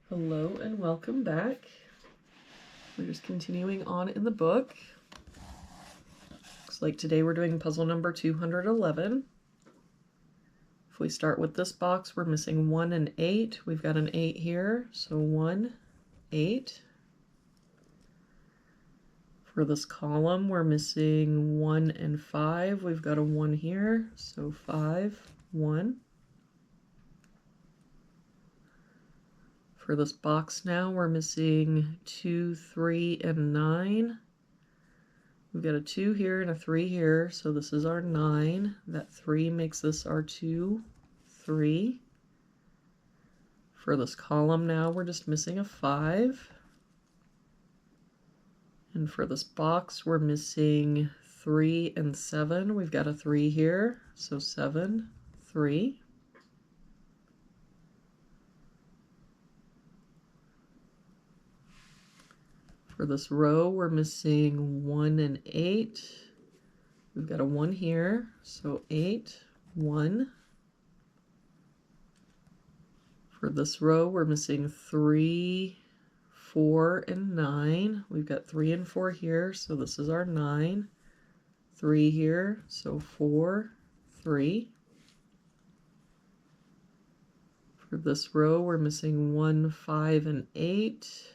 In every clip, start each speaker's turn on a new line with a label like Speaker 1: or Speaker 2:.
Speaker 1: Hello and welcome back. We're just continuing on in the book. Looks like today we're doing puzzle number 211. If we start with this box, we're missing 1 and 8. We've got an 8 here, so 1, 8. For this column, we're missing 1 and 5. We've got a 1 here, so 5, 1. For this box now, we're missing 2, 3, and 9. We've got a 2 here and a 3 here, so this is our 9. That 3 makes this our 2, 3. For this column now, we're just missing a 5. And for this box, we're missing 3 and 7. We've got a 3 here, so 7, 3. For this row, we're missing 1 and 8. We've got a 1 here, so 8, 1. For this row, we're missing 3, 4, and 9. We've got 3 and 4 here, so this is our 9. 3 here, so 4, 3. For this row, we're missing 1, 5, and 8.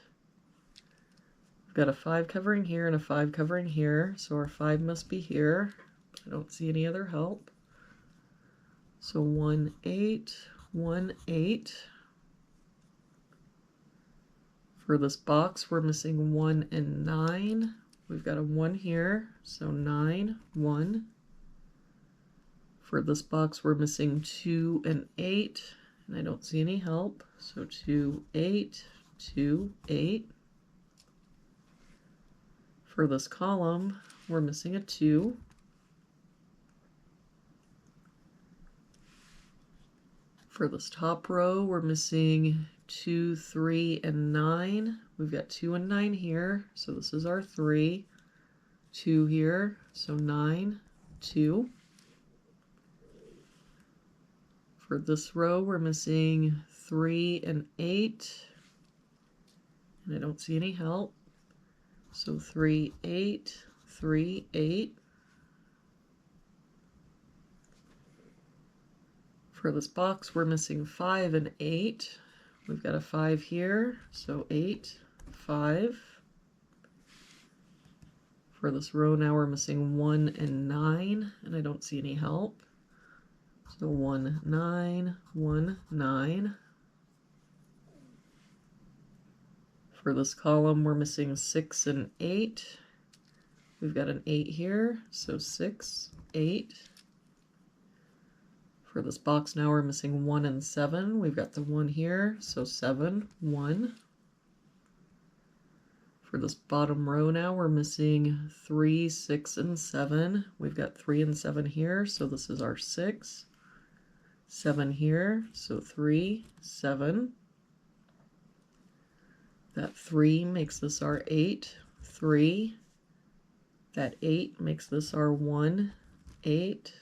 Speaker 1: We've got a 5 covering here and a 5 covering here, so our 5 must be here. I don't see any other help. So 1, 8, 1, 8. For this box, we're missing 1 and 9. We've got a 1 here, so 9, 1. For this box, we're missing 2 and 8, and I don't see any help. So 2, 8, 2, 8. For this column, we're missing a 2. For this top row, we're missing 2, 3, and 9. We've got 2 and 9 here, so this is our 3. 2 here, so 9, 2. For this row, we're missing 3 and 8, and I don't see any help. So 3, 8, 3, 8. For this box, we're missing 5 and 8. We've got a 5 here, so 8, 5. For this row now, we're missing 1 and 9, and I don't see any help. So 1, 9, 1, 9. For this column, we're missing 6 and 8. We've got an 8 here, so 6, 8. For this box now, we're missing 1 and 7. We've got the 1 here, so 7, 1. For this bottom row now, we're missing 3, 6, and 7. We've got 3 and 7 here, so this is our 6. 7 here, so 3, 7. That 3 makes this our 8, 3. That 8 makes this our 1, 8.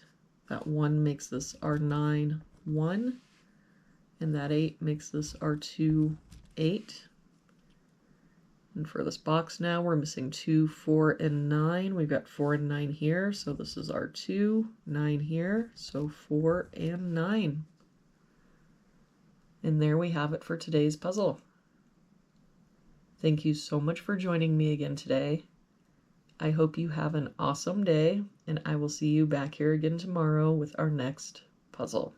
Speaker 1: That 1 makes this our 9, 1. And that 8 makes this our 2, 8. And for this box now, we're missing 2, 4, and 9. We've got 4 and 9 here, so this is our 2, 9 here, so 4 and 9. And there we have it for today's puzzle. Thank you so much for joining me again today. I hope you have an awesome day, and I will see you back here again tomorrow with our next puzzle.